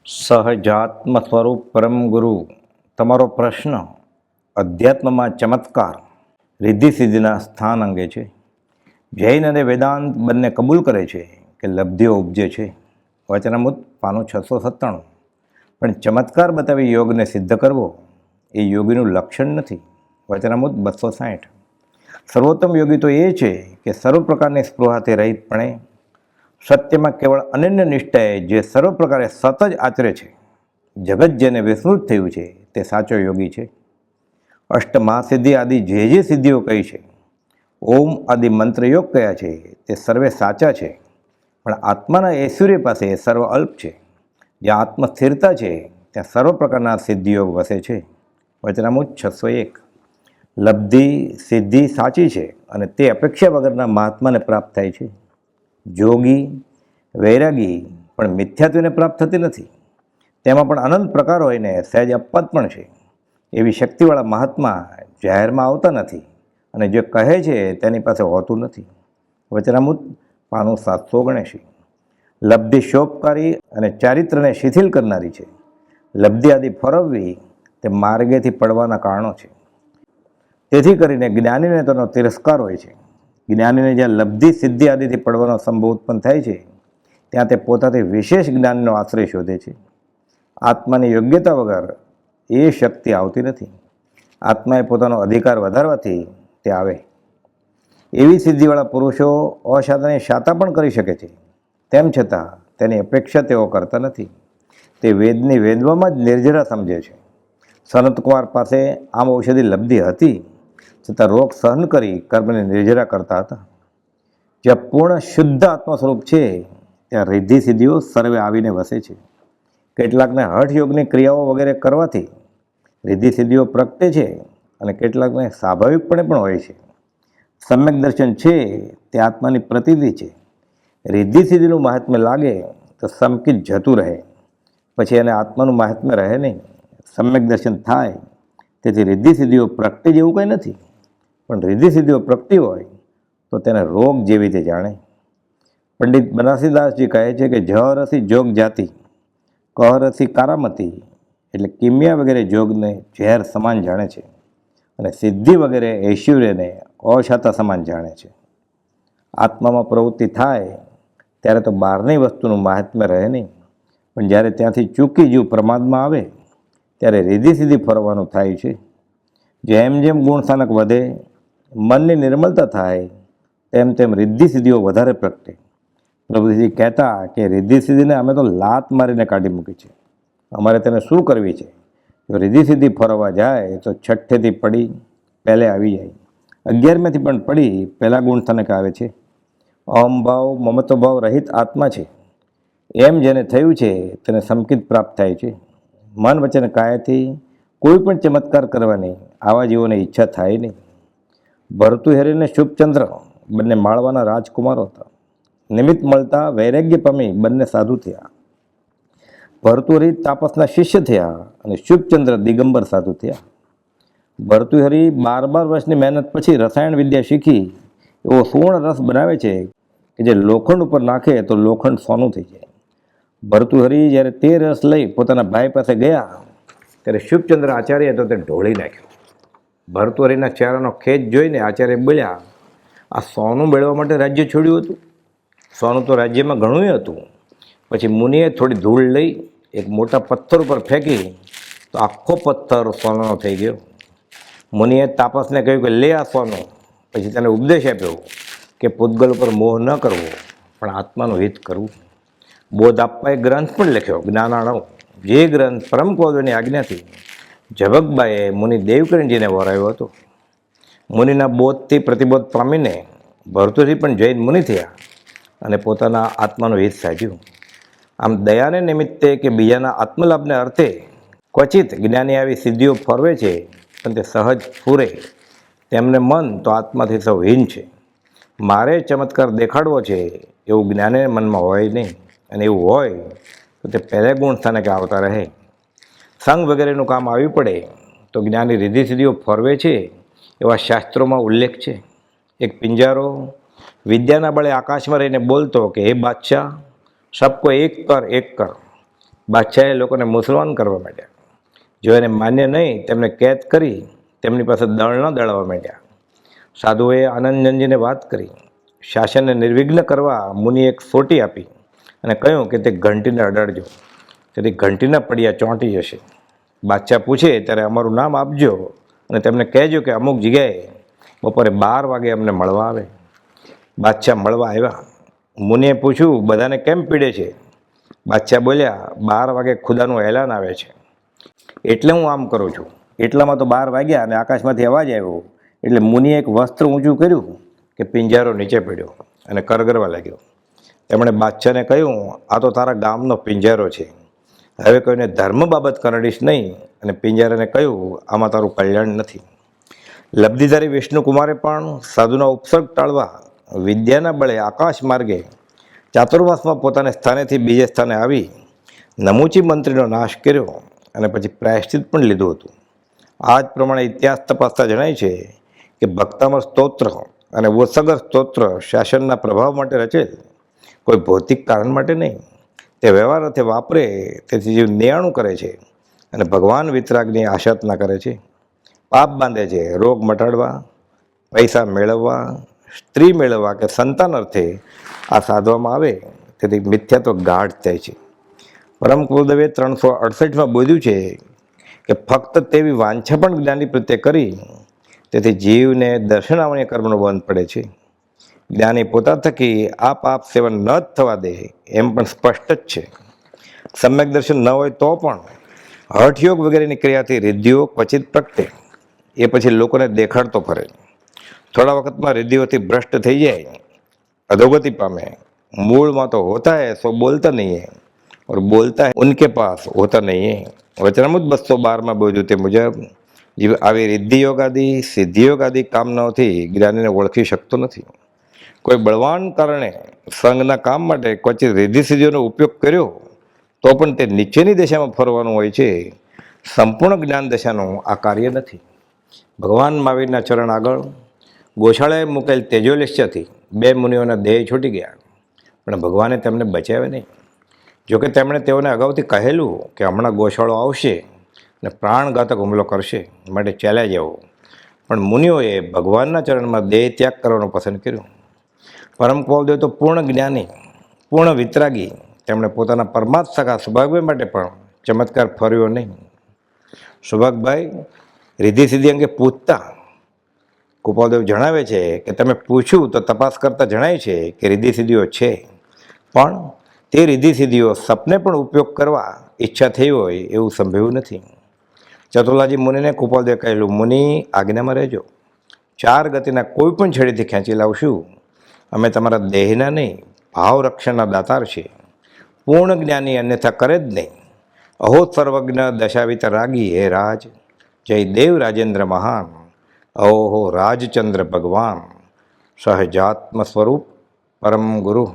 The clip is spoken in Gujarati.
સહજાત્મ સ્વરૂપ પરમ ગુરુ, તમારો પ્રશ્ન અધ્યાત્મમાં ચમત્કાર રિદ્ધિ સિદ્ધિના સ્થાન અંગે છે. જૈન અને વેદાંત બંને કબૂલ કરે છે કે લબ્ધિઓ ઉપજે છે. વચનામૃત પાનું 697. પણ ચમત્કાર બતાવી યોગને સિદ્ધ કરવો એ યોગીનું લક્ષણ નથી. વચનામૃત 260. સર્વોત્તમ યોગી તો એ છે કે સર્વ પ્રકારની સ્પૃહાથી રહિતપણે સત્યમાં કેવળ અનન્ય નિષ્ઠાએ જે સર્વ પ્રકારે સત જ આચરે છે. જગત જેને વિસ્મૃત થયું છે તે સાચો યોગી છે. અષ્ટમહાસિદ્ધિ આદિ જે સિદ્ધિઓ કહી છે, ઓમ આદિ મંત્રયોગ કયા છે તે સર્વે સાચા છે. પણ આત્માના ઐશ્વર્ય પાસે સર્વ અલ્પ છે. જ્યાં આત્મસ્થિરતા છે ત્યાં સર્વ પ્રકારના સિદ્ધિયોગ વસે છે. વચનામૃત 601. લબ્ધિ સિદ્ધિ સાચી છે અને તે અપેક્ષા વગરના મહાત્માને પ્રાપ્ત થાય છે. જોગી વૈરાગી પણ મિથ્યાત્વને પ્રાપ્ત થતી નથી. તેમાં પણ અનંત પ્રકાર હોઈને સહેજ અપવાદ પણ છે. એવી શક્તિવાળા મહાત્મા જાહેરમાં આવતા નથી અને જે કહે છે તેની પાસે હોતું નથી. વચનામૃત પાનું 779. લબ્ધિ શોભકારી અને ચારિત્રને શિથિલ કરનારી છે. લબ્ધિ આદિ ફરવવી તે માર્ગેથી પડવાના કારણો છે. તેથી કરીને જ્ઞાનીને તેનો તિરસ્કાર હોય છે. જ્ઞાનીને જ્યાં લબ્ધિ સિદ્ધિ આદિથી પડવાનો સંભવ ઉત્પન્ન થાય છે ત્યાં તે પોતાથી વિશેષ જ્ઞાનનો આશ્રય શોધે છે. આત્માની યોગ્યતા વગર એ શક્તિ આવતી નથી. આત્માએ પોતાનો અધિકાર વધારવાથી તે આવે. એવી સિદ્ધિવાળા પુરુષો અશાતાની શાતા પણ કરી શકે છે. તેમ છતાં તેની અપેક્ષા તેઓ કરતા નથી. તે વેદની વેદવામાં જ નિર્જરા સમજે છે. સનતકુમાર પાસે આમ ઔષધિ લબ્ધિ હતી છતાં રોગ સહન કરી કર્મને નિર્જરા કરતા હતા. જ્યાં પૂર્ણ શુદ્ધ આત્મા સ્વરૂપ છે ત્યાં રિદ્ધિ સિદ્ધિઓ સર્વે આવીને વસે છે. કેટલાકને હઠયોગની ક્રિયાઓ વગેરે કરવાથી રિદ્ધિ સિદ્ધિઓ પ્રગટે છે અને કેટલાકને સ્વાભાવિકપણે પણ હોય છે. સમ્યક દર્શન છે તે આત્માની પ્રતીતિ છે. રિદ્ધિ સિદ્ધિનું મહાત્મ્ય લાગે તો સમકિત જતું રહે, પછી એને આત્માનું મહાત્મ્ય રહે નહીં. સમ્યક દર્શન થાય તેથી રિદ્ધિ સિદ્ધિઓ પ્રગટે જેવું કંઈ નથી. પણ રિદ્ધિ સિદ્ધિઓ પ્રગટી હોય તો તેને રોગ જેવી તે જાણે. પંડિત બનારસીદાસજી કહે છે કે જ રસી જોગ જાતિ, કહ રસી કારામતી, એટલે કિમિયા વગેરે જોગને ઝેર સમાન જાણે છે અને સિદ્ધિ વગેરે ઐશ્વર્યને અશાતા સમાન જાણે છે. આત્મામાં પ્રવૃત્તિ થાય ત્યારે તો બહારની વસ્તુનું મહાત્મ્ય રહે નહીં, પણ જ્યારે ત્યાંથી ચૂકી જીવ પ્રમાદમાં આવે ત્યારે રિદ્ધિ સિદ્ધિ ફરવાનું થાય છે. જેમ જેમ ગુણસ્થાનક વધે, મનની નિર્મલતા થાય, તેમ તેમ રિદ્ધિ સિદ્ધિઓ વધારે પ્રગટે. પ્રભુજી કહેતા કે રિદ્ધિ સિદ્ધિને અમે તો લાત મારીને કાઢી મૂકી છે, અમારે તેને શું કરવી છે? જો રિદ્ધિ સિદ્ધિ ફરવા જાય તો છઠ્ઠેથી પડી પહેલે આવી જાય, 11મેથી પણ પડી પહેલાં ગુણસ્થાનક આવે છે. અહમભાવ મમત્વભાવ રહિત આત્મા છે એમ જેને થયું છે તેને સમકિત પ્રાપ્ત થાય છે. મન વચન કાયાથી કોઈ પણ ચમત્કાર કરવાની આવા જીવોને ઈચ્છા થાય નહીં. ભર્તુહરિ અને શુભચંદ્ર બંને માળવાના રાજકુમારો હતા. નિમિત્ત મળતા વૈરાગ્ય પામી બંને સાધુ થયા. ભર્તુહરિ તાપસના શિષ્ય થયા અને શુભચંદ્ર દિગંબર સાધુ થયા. ભર્તુહરિ 12 વર્ષની મહેનત પછી રસાયણ વિદ્યા શીખી એવો સુવર્ણ રસ બનાવે છે કે જે લોખંડ ઉપર નાખે તો લોખંડ સોનું થઈ જાય. ભર્તુહરિ જ્યારે તે રસ લઈ પોતાના ભાઈ પાસે ગયા ત્યારે શુભચંદ્ર આચાર્ય તો તે ઢોળી નાખ્યો. ભર્તુહરિના ચહેરાનો ખેદ જોઈને આચાર્ય બોલ્યા, આ સોનું મેળવવા માટે રાજ્ય છોડ્યું હતું? સોનું તો રાજ્યમાં ઘણું હતું. પછી મુનિએ થોડી ધૂળ લઈ એક મોટા પથ્થર ઉપર ફેંકી તો આખો પથ્થર સોનાનો થઈ ગયો. મુનિએ તાપસને કહ્યું કે લે આ સોનું. પછી તેને ઉપદેશ આપ્યો કે પૂતગલ ઉપર મોહ ન કરવો પણ આત્માનું હિત કરવું. બોધ આપવા એક ગ્રંથ પણ લખ્યો, જ્ઞાનાણવ, જે ગ્રંથ પરમ કોદોની આજ્ઞાથી ઝબકબાએ મુનિ દેવકરણજીને વરાયો હતો. મુનિના બોધથી પ્રતિબોધ પામીને ભર્તુહરિ પણ જૈન મુનિ થયા અને પોતાના આત્માનું હિત સાધ્યું. આમ દયાને નિમિત્તે કે બીજાના આત્મલાભને અર્થે ક્વચિત જ્ઞાની આવી સિદ્ધિઓ ફરવે છે, પણ તે સહજ ફૂરે. તેમને મન તો આત્માથી સૌ હીન છે. મારે ચમત્કાર દેખાડવો છે એવું જ્ઞાને મનમાં હોય નહીં, અને એવું હોય તો તે પહેલે ગુણ સ્થાનકે આવતા રહે. સંઘ વગેરેનું કામ આવી પડે તો જ્ઞાની રિદ્ધિ સિદ્ધિઓ ફરવે છે એવા શાસ્ત્રોમાં ઉલ્લેખ છે. એક પિંજારો વિદ્યાના બળે આકાશમાં રહીને બોલતો કે હે બાદશાહ, સબકો એક કર એક કર. બાદશાહે લોકોને મુસલમાન કરવા માંડ્યા. જો એને માન્ય નહીં તેમને કેદ કરી તેમની પાસે દળ ન દળાવવા માંડ્યા. સાધુઓએ આનંદનંદજીને વાત કરી. શાસનને નિર્વિઘ્ન કરવા મુનિએ એક સોટી આપી અને કહ્યું કે તે ઘંટીને અડાડજો, તેથી ઘંટીના પડિયા ચોંટી જશે. બાદશાહ પૂછે ત્યારે અમારું નામ આપજો અને તેમને કહેજો કે અમુક જગ્યાએ બપોરે 12 વાગે અમને મળવા આવે. બાદશાહ મળવા આવ્યા. મુનિએ પૂછ્યું, બધાને કેમ પીડે છે? બાદશાહ બોલ્યા, 12 વાગે ખુદાનું એલાન આવે છે એટલે હું આમ કરું છું. એટલામાં તો 12 વાગ્યા અને આકાશમાંથી અવાજ આવ્યો એટલે મુનિએ એક વસ્ત્ર ઊંચું કર્યું કે પિંજારો નીચે પડ્યો અને કરગરવા લાગ્યો. તેમણે બાદશાહને કહ્યું, આ તો તારા ગામનો પિંજારો છે. હવે કોઈને ધર્મ બાબત કરડીશ નહીં. અને પિંજારાને કહ્યું, આમાં તારું કલ્યાણ નથી. લબ્ધિધારી વિષ્ણુકુમારે પણ સાધુના ઉપસર્ગ ટાળવા વિદ્યાના બળે આકાશ માર્ગે ચાતુર્માસમાં પોતાના સ્થાનેથી બીજે સ્થાને આવી નમૂચી મંત્રીનો નાશ કર્યો અને પછી પ્રાયશ્ચિત પણ લીધું હતું. આ જ પ્રમાણે ઇતિહાસ તપાસતા જણાય છે કે ભક્તામર સ્તોત્ર અને વત્સગર સ્તોત્ર શાસનના પ્રભાવ માટે રચેલ, કોઈ ભૌતિક કારણ માટે નહીં. તે વ્યવહાર અર્થે વાપરે તેથી જીવ નિયાણું કરે છે અને ભગવાન વિતરાગની આશાતના કરે છે. પાપ બાંધે છે રોગ મટાડવા, પૈસા મેળવવા, સ્ત્રી મેળવવા કે સંતાન અર્થે આ સાધવામાં આવે તેથી મિથ્યાત્વ ગાઢ થાય છે. પરમ ગુરુદેવે 368માં બોલ્યું છે કે ફક્ત તેવી વાંછા પણ જ્ઞાની પ્રત્યે કરી તેથી જીવને દર્શનાવણીય કર્મનો બંધ પડે છે. જ્ઞાની પોતા થકી આ પાપ સેવન ન જ થવા દે એમ પણ સ્પષ્ટ જ છે. સમ્યક દર્શન ન હોય તો પણ હઠયોગ વગેરેની ક્રિયાથી રિદ્ધિઓ ક્વચિત પ્રગટે, એ પછી લોકોને દેખાડતો ફરે. થોડા વખતમાં રિદ્ધિઓથી ભ્રષ્ટ થઈ જાય, અધોગતિ પામે. મૂળમાં તો હોતા હૈ સો બોલતા નહીં હૈ और बोलता है उनके पास होता नहीं है. વચનામૃત 212માં બોલ્યું તે મુજબ જીવ આવી રિદ્ધિયોગ આદિ સિદ્ધિયોગ આદિ કામનાઓથી જ્ઞાનીને ઓળખી શકતો નથી. કોઈ બળવાન કારણે સંઘના કામ માટે ક્વચિત રિદ્ધિ સિદ્ધિઓનો ઉપયોગ કર્યો તો પણ તે નીચેની દિશામાં ફરવાનું હોય છે. સંપૂર્ણ જ્ઞાન દશાનું આ કાર્ય નથી. ભગવાન મહાવીરના ચરણ આગળ ગોશાળાએ મૂકેલ તેજોલિષ્યથી 2 મુનિઓના દેહ છૂટી ગયા, પણ ભગવાને તેમને બચાવ્યા નહીં. જોકે તેમણે તેઓને અગાઉથી કહેલું કે હમણાં ગોશાળો આવશે અને પ્રાણઘાતક હુમલો કરશે, માટે ચાલ્યા જવું. પણ મુનિઓએ ભગવાનના ચરણમાં દેહ ત્યાગ કરવાનું પસંદ કર્યું. પરમ કૃપાળુદેવ તો પૂર્ણ જ્ઞાની, પૂર્ણ વિતરાગી. તેમણે પોતાના પરમાત્મ સખા સુભાગભાઈ માટે પણ ચમત્કાર ફર્યો નહીં. સુભાગભાઈ રિદ્ધિ સિદ્ધિ અંગે પૂછતા કૃપાળુદેવ જણાવે છે કે તમે પૂછ્યું તો તપાસ કરતાં જણાય છે કે રિદ્ધિ સિદ્ધિઓ છે, પણ તે રિદ્ધિ સિદ્ધિઓ સપને પણ ઉપયોગ કરવા ઈચ્છા થઈ હોય એવું સંભવ્યું નથી. ચતુર્લાજી મુનિને કૃપાળુદેવે કહેલું, મુનિ આજ્ઞામાં રહેજો. 4 ગતિના કોઈ પણ છેડેથી ખેંચી લાવશું. અમે તમારા દેહના નહીં ભાવ રક્ષણના દાતાર છે. પૂર્ણ જ્ઞાની અન્યથા કરે જ નહીં. અહો સર્વજ્ઞ દશાવિત રાગી હે રાજ, જય દેવ રાજેન્દ્ર મહાન. અહો રાજચંદ્ર ભગવાન સહજાત્મ સ્વરૂપ પરમ ગુરુ